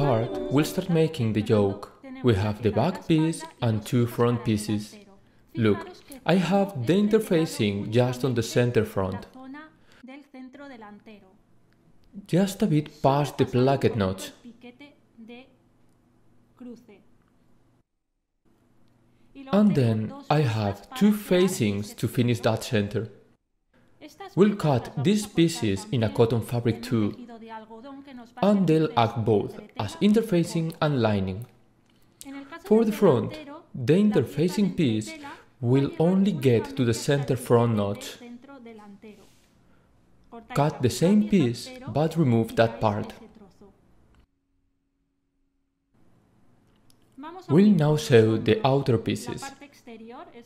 part, we'll start making the yoke. We have the back piece and two front pieces. Look, I have the interfacing just on the center front, just a bit past the placket notch. And then I have two facings to finish that center. We'll cut these pieces in a cotton fabric too, and they'll act both as interfacing and lining. For the front, the interfacing piece will only get to the center front notch. Cut the same piece, but remove that part. We'll now sew the outer pieces,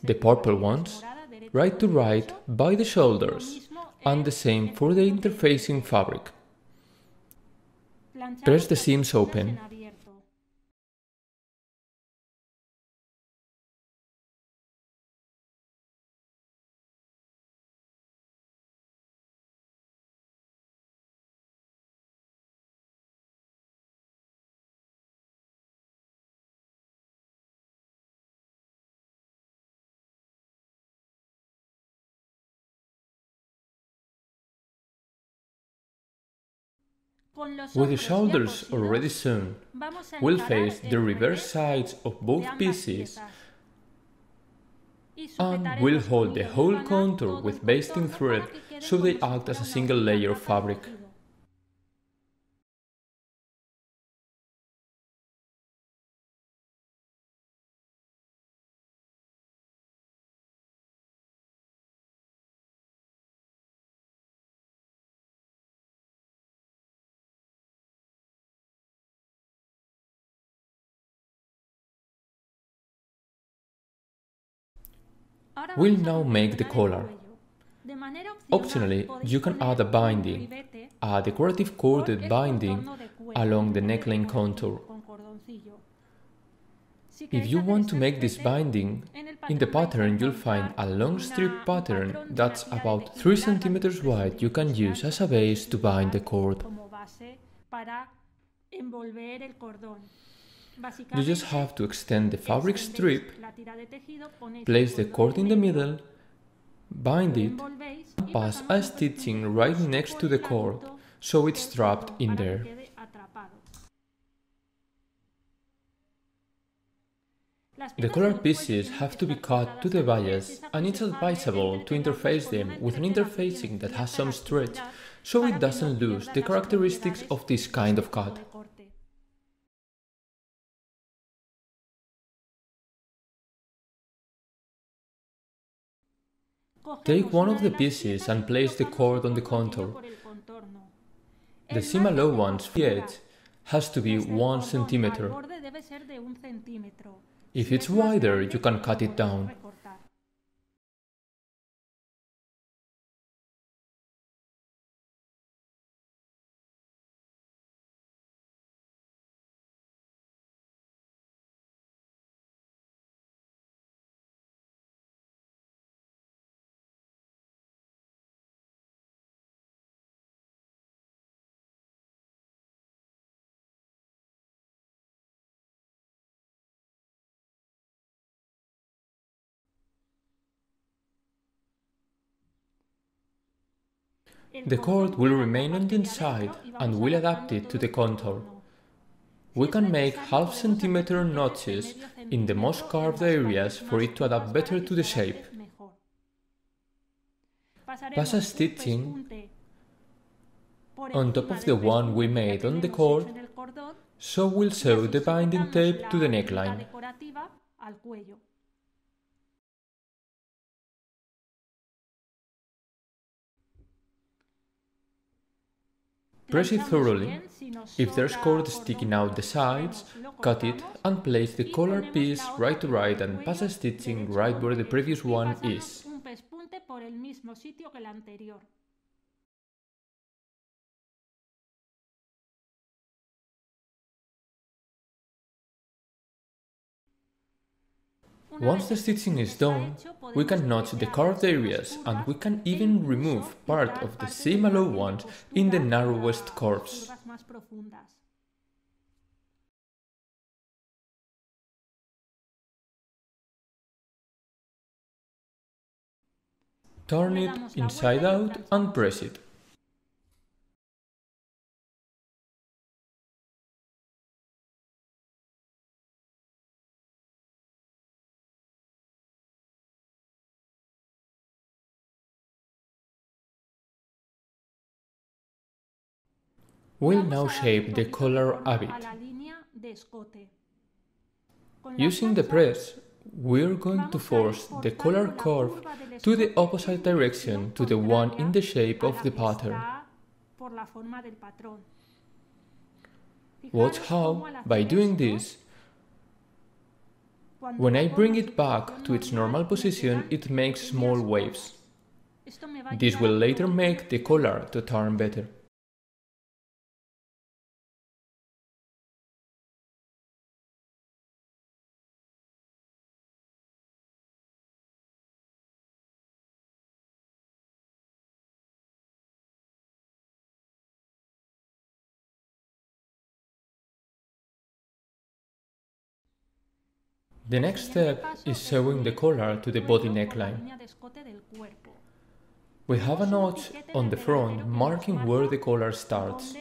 the purple ones, right to right by the shoulders, and the same for the interfacing fabric. Press the seams open. With the shoulders already sewn, we'll face the reverse sides of both pieces and we'll hold the whole contour with basting thread so they act as a single layer of fabric. We'll now make the collar. Optionally, you can add a binding, a decorative corded binding along the neckline contour. If you want to make this binding, in the pattern you'll find a long strip pattern that's about 3 cm wide you can use as a base to bind the cord. You just have to extend the fabric strip, place the cord in the middle, bind it, and pass a stitching right next to the cord so it's trapped in there. The collar pieces have to be cut to the bias, and it's advisable to interface them with an interfacing that has some stretch so it doesn't lose the characteristics of this kind of cut. Take one of the pieces and place the cord on the contour. The seam allowance for the edge has to be 1 cm. If it's wider, you can cut it down. The cord will remain on the inside and we'll adapt it to the contour. We can make half centimeter notches in the most carved areas for it to adapt better to the shape. Pass a stitching on top of the one we made on the cord, so we'll sew the binding tape to the neckline. Press it thoroughly. If there's cord sticking out the sides, cut it and place the collar piece right to right and pass a stitching right where the previous one is. Once the stitching is done, we can notch the carved areas and we can even remove part of the seam allowance in the narrowest curves. turn it inside out and press it. We'll now shape the collar a bit. Using the press, we're going to force the collar curve to the opposite direction to the one in the shape of the pattern. Watch how, by doing this, when I bring it back to its normal position, it makes small waves. This will later make the collar to turn better. The next step is sewing the collar to the body neckline. We have a notch on the front marking where the collar starts.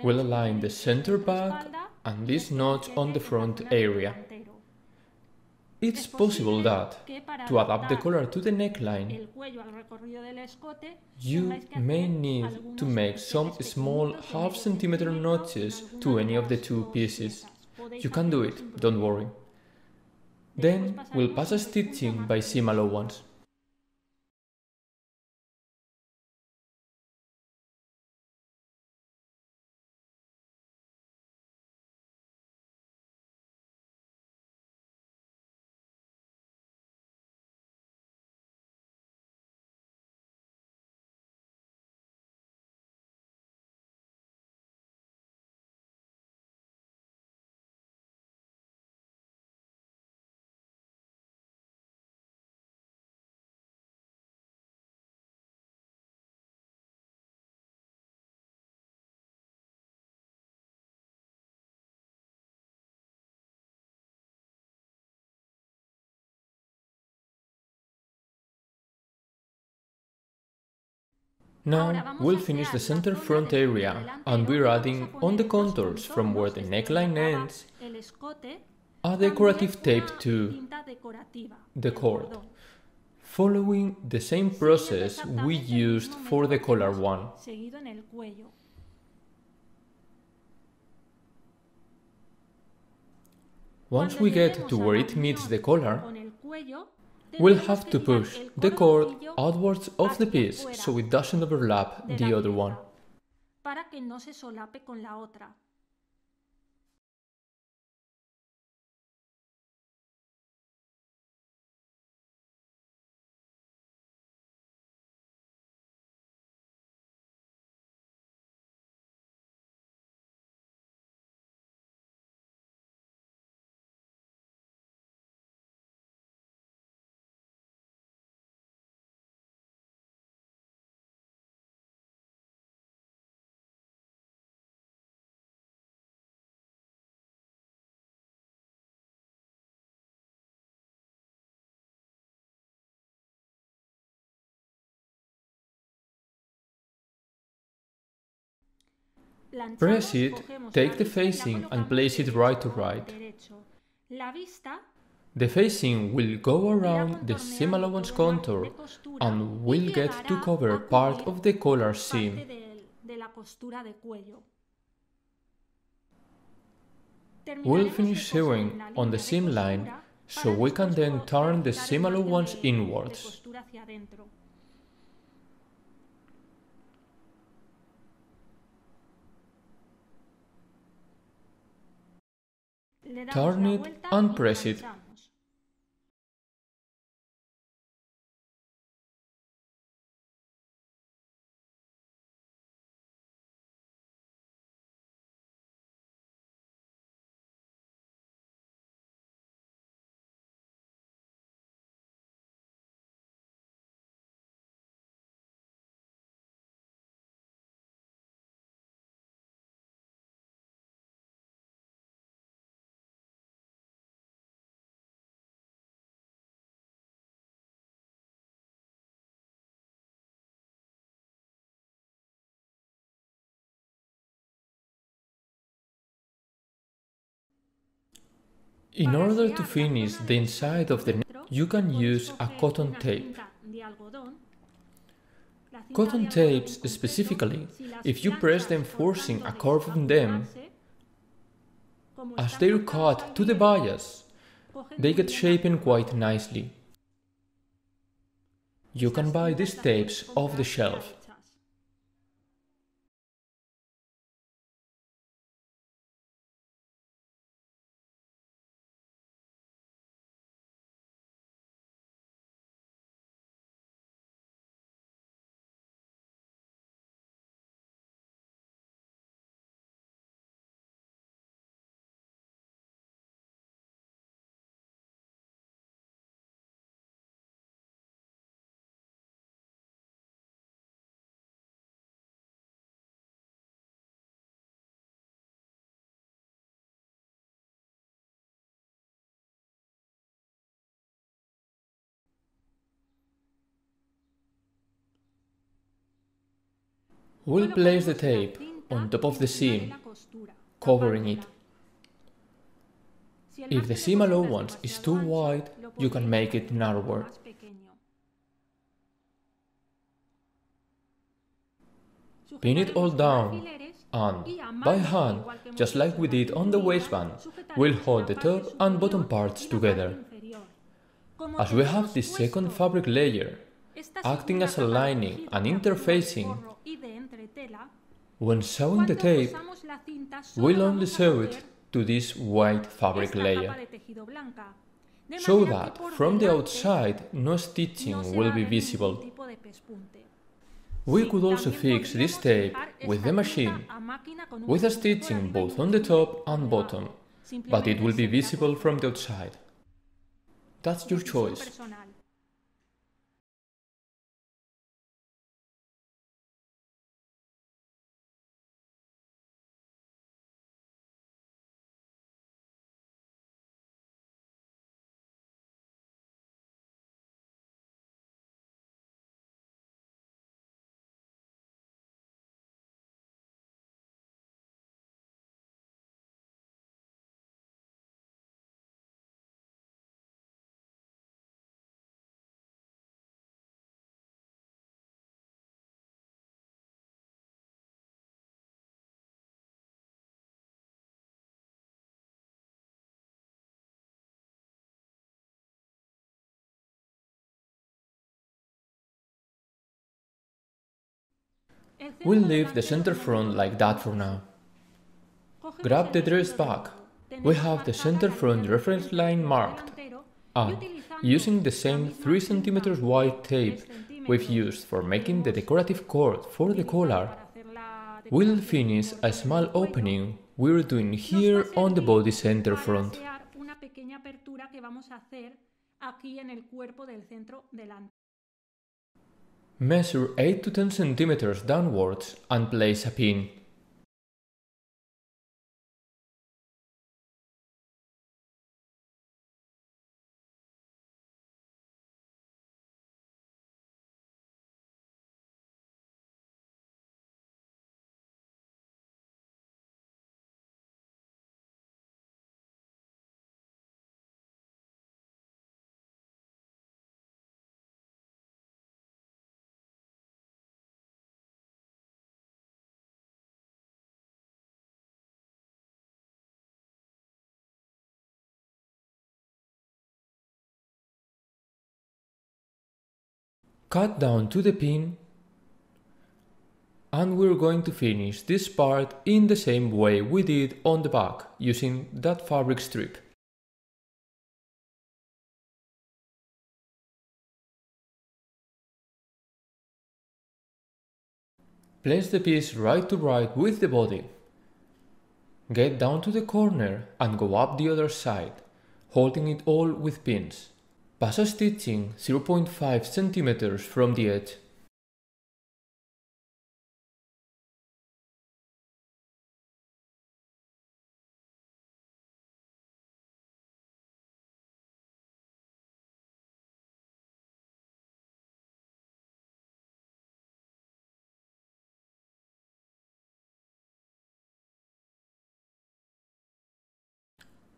We'll align the center back and this notch on the front area. It's possible that, to adapt the collar to the neckline, you may need to make some small half-centimeter notches to any of the two pieces. You can do it, don't worry. Then we'll pass a stitching by seam allowance. Now we'll finish the center front area and we're adding on the contours from where the neckline ends a decorative tape to the cord, following the same process we used for the collar one. Once we get to where it meets the collar, we'll have to push the cord outwards of the piece so it doesn't overlap the other one. Press it, take the facing and place it right to right. The facing will go around the seam allowance contour and will get to cover part of the collar seam. We'll finish sewing on the seam line so we can then turn the seam allowance inwards. Turn it and press it. In order to finish the inside of the net, you can use a cotton tape. Cotton tapes specifically, if you press them forcing a curve on them, as they're cut to the bias, they get shapen quite nicely. You can buy these tapes off the shelf. We'll place the tape on top of the seam, covering it. If the seam allowance is too wide, you can make it narrower. Pin it all down and, by hand, just like we did on the waistband, we'll hold the top and bottom parts together. As we have this second fabric layer, acting as a lining and interfacing, when sewing the tape, we'll only sew it to this white fabric layer, so that from the outside no stitching will be visible. We could also fix this tape with the machine, with a stitching both on the top and bottom, but it will be visible from the outside. That's your choice. We'll leave the center front like that for now. Grab the dress back. We have the center front reference line marked, and using the same 3 cm wide tape we've used for making the decorative cord for the collar, we'll finish a small opening we're doing here on the body center front. Measure 8 to 10 cm downwards and place a pin. Cut down to the pin, and we're going to finish this part in the same way we did on the back, using that fabric strip. Place the piece right to right with the body. Get down to the corner and go up the other side, holding it all with pins. Pass a stitching 0.5 cm from the edge.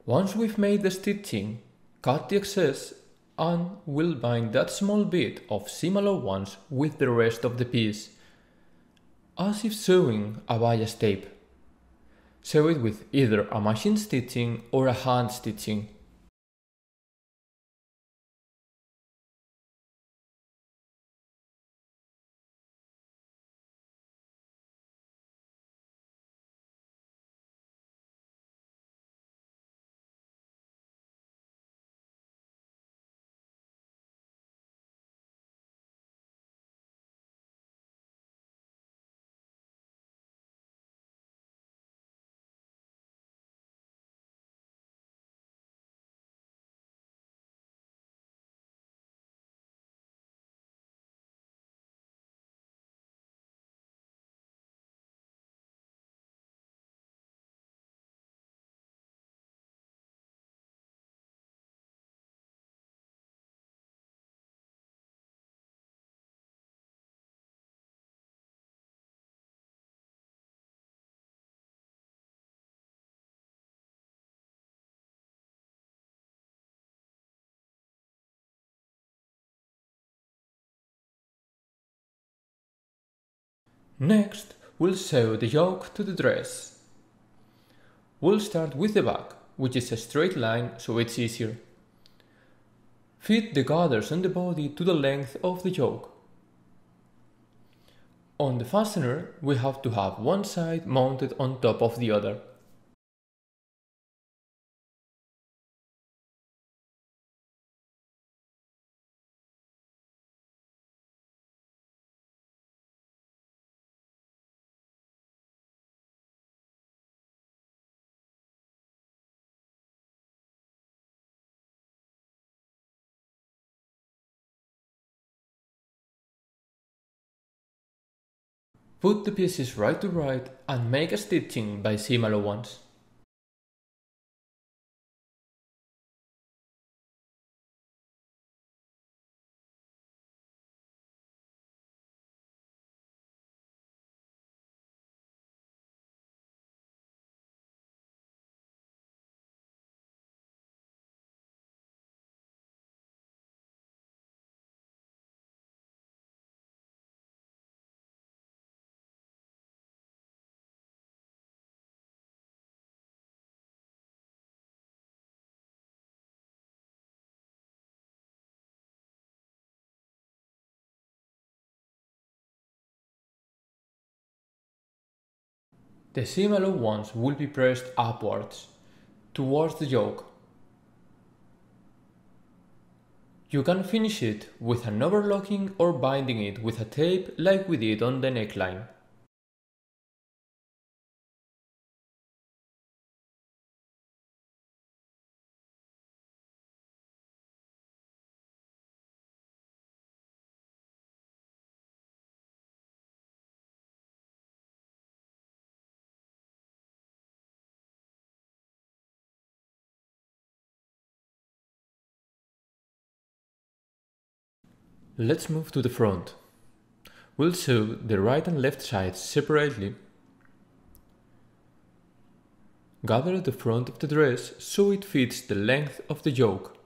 Once we've made the stitching, cut the excess and we'll bind that small bit of seam allowance with the rest of the piece, as if sewing a bias tape. Sew it with either a machine stitching or a hand stitching. Next, we'll sew the yoke to the dress. We'll start with the back, which is a straight line so it's easier. Fit the gathers on the body to the length of the yoke. On the fastener, we have to have one side mounted on top of the other. Put the pieces right to right and make a stitching by seam allowance. The seam allowance will be pressed upwards, towards the yoke. You can finish it with an overlocking or binding it with a tape like we did on the neckline. Let's move to the front. We'll sew the right and left sides separately. Gather the front of the dress so it fits the length of the yoke.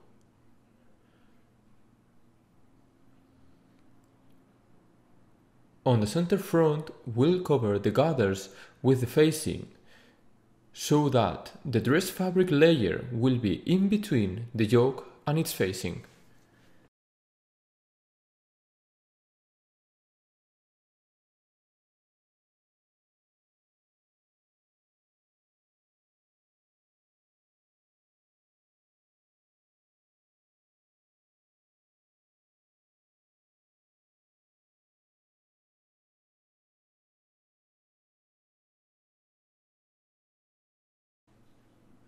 On the center front, we'll cover the gathers with the facing, so that the dress fabric layer will be in between the yoke and its facing.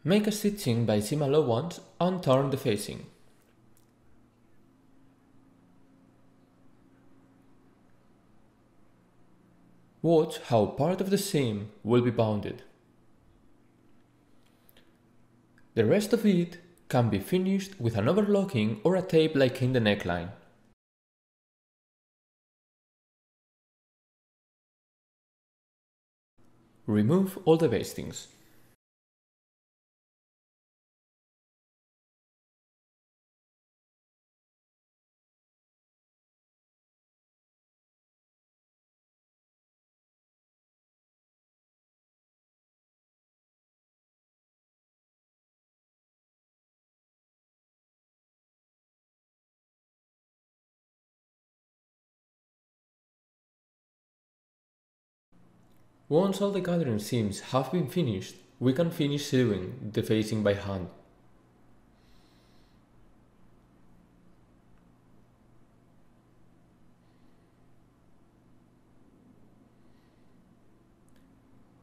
Make a stitching by seam allowance and turn the facing. Watch how part of the seam will be bounded. The rest of it can be finished with an overlocking or a tape like in the neckline. Remove all the bastings. Once all the gathering seams have been finished, we can finish sewing the facing by hand.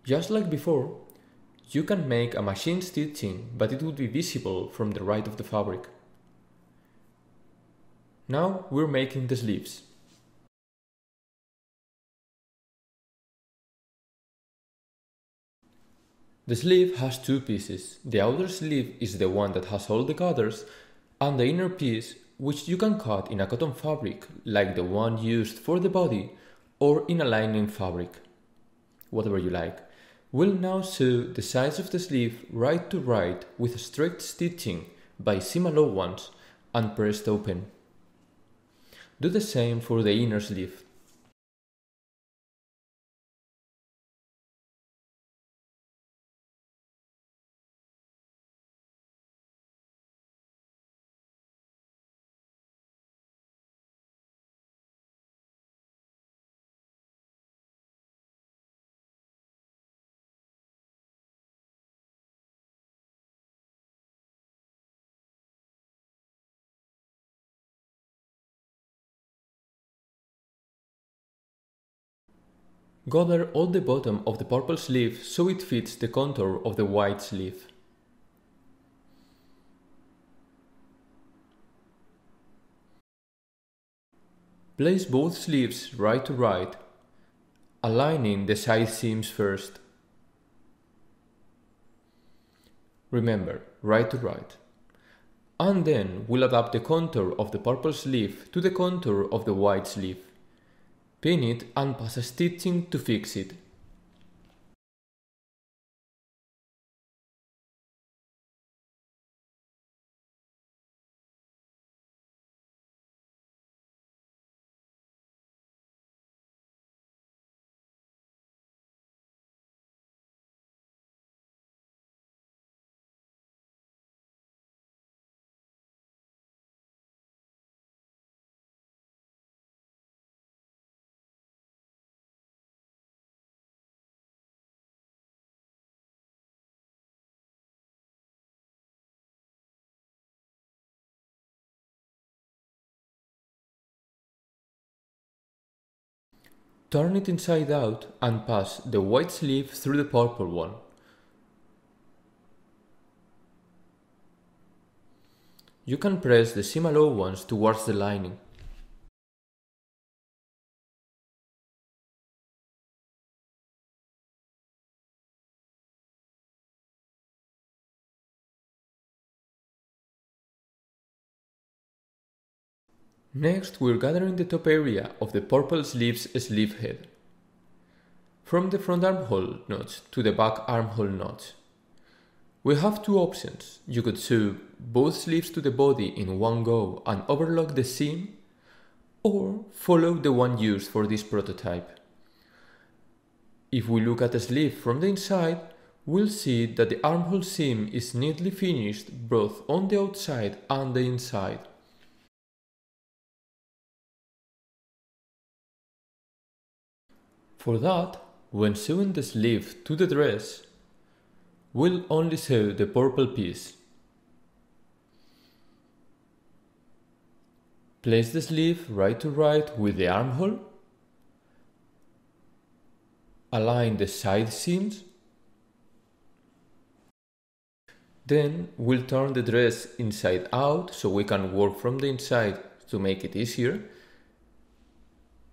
Just like before, you can make a machine stitching, but it would be visible from the right of the fabric. Now we're making the sleeves. The sleeve has two pieces. The outer sleeve is the one that has all the gathers, and the inner piece, which you can cut in a cotton fabric like the one used for the body or in a lining fabric, whatever you like. We'll now sew the sides of the sleeve right to right with straight stitching by seam allowance and pressed open. Do the same for the inner sleeve. Gather all the bottom of the purple sleeve so it fits the contour of the white sleeve. Place both sleeves right to right, aligning the side seams first. Remember, right to right. And then we'll adapt the contour of the purple sleeve to the contour of the white sleeve. Pin it and pass a stitching to fix it. Turn it inside out and pass the white sleeve through the purple one. You can press the seam allowance towards the lining. Next, we're gathering the top area of the purple sleeve's sleeve head. From the front armhole notch to the back armhole notch. We have two options. You could sew both sleeves to the body in one go and overlock the seam, or follow the one used for this prototype. If we look at the sleeve from the inside, we'll see that the armhole seam is neatly finished both on the outside and the inside. For that, when sewing the sleeve to the dress, we'll only sew the purple piece. Place the sleeve right to right with the armhole. Align the side seams. Then we'll turn the dress inside out so we can work from the inside to make it easier.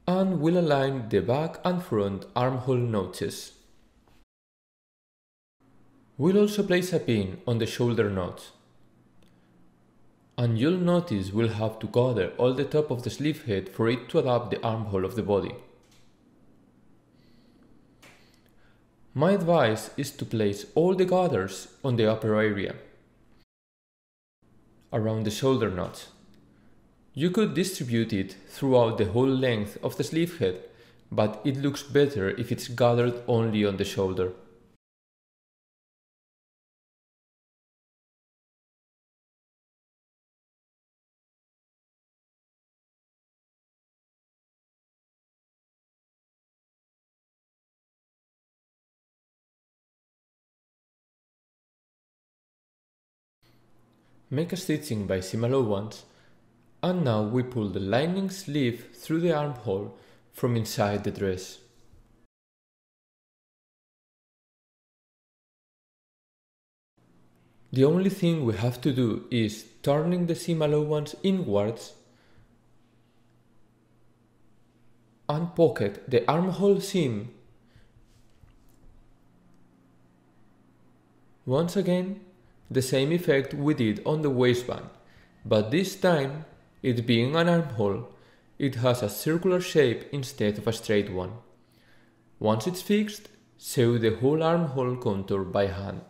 And we'll align the back and front armhole notches. We'll also place a pin on the shoulder notch. And you'll notice we'll have to gather all the top of the sleeve head for it to adapt the armhole of the body. My advice is to place all the gathers on the upper area, around the shoulder notch. You could distribute it throughout the whole length of the sleeve head, but it looks better if it's gathered only on the shoulder. Make a stitching by seam allowance, and now we pull the lining sleeve through the armhole from inside the dress. The only thing we have to do is turning the seam allowance inwards and pocket the armhole seam. Once again, the same effect we did on the waistband, but this time, it being an armhole, it has a circular shape instead of a straight one. Once it's fixed, sew the whole armhole contour by hand.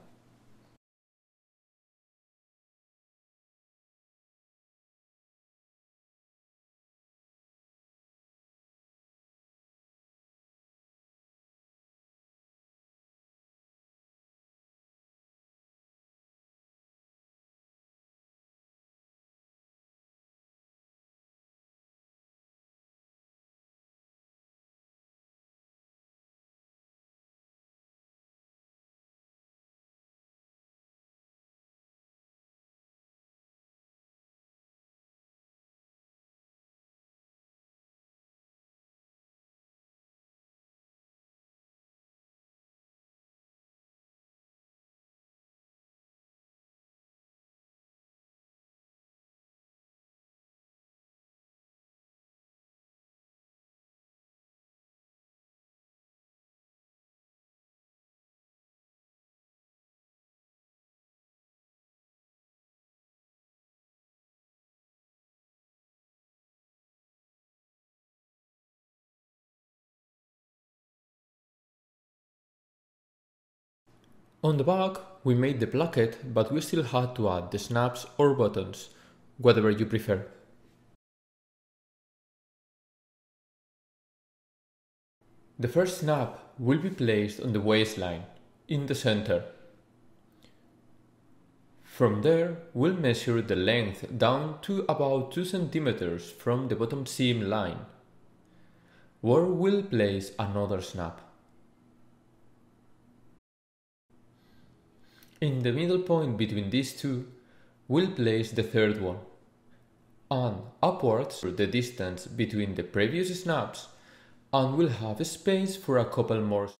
On the back, we made the placket, but we still had to add the snaps or buttons, whatever you prefer. The first snap will be placed on the waistline, in the center. From there, we'll measure the length down to about 2 cm from the bottom seam line, where we'll place another snap. In the middle point between these two, we'll place the third one, and upwards the distance between the previous snaps, and we'll have space for a couple more.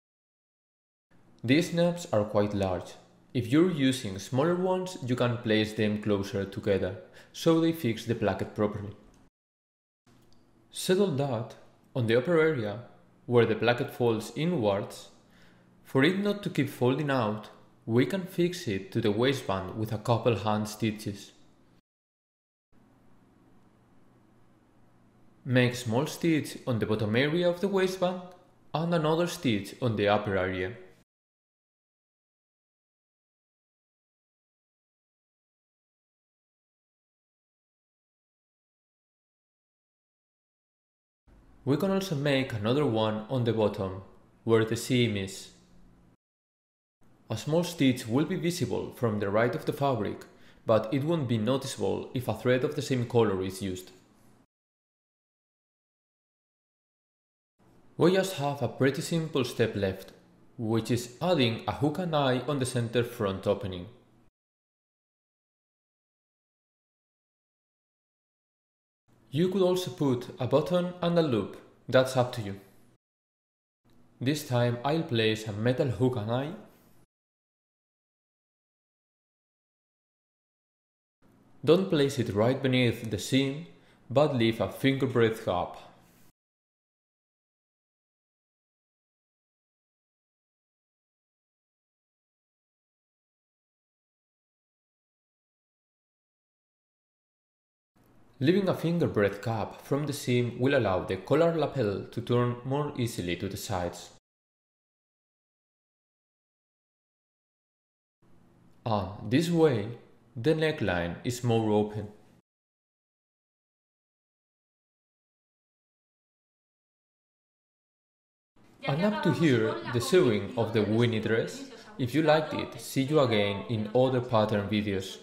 These snaps are quite large. If you're using smaller ones, you can place them closer together, so they fix the placket properly. Settle that on the upper area, where the placket folds inwards. For it not to keep folding out, we can fix it to the waistband with a couple hand stitches. Make small stitch on the bottom area of the waistband and another stitch on the upper area. We can also make another one on the bottom, where the seam is. A small stitch will be visible from the right of the fabric, but it won't be noticeable if a thread of the same color is used. We just have a pretty simple step left, which is adding a hook and eye on the center front opening. You could also put a button and a loop, that's up to you. This time I'll place a metal hook and eye. Don't place it right beneath the seam, but leave a finger breadth gap. Leaving a finger breadth gap from the seam will allow the collar lapel to turn more easily to the sides. And this way, the neckline is more open. And up to here, the sewing of the Winnie dress. If you liked it, see you again in other pattern videos.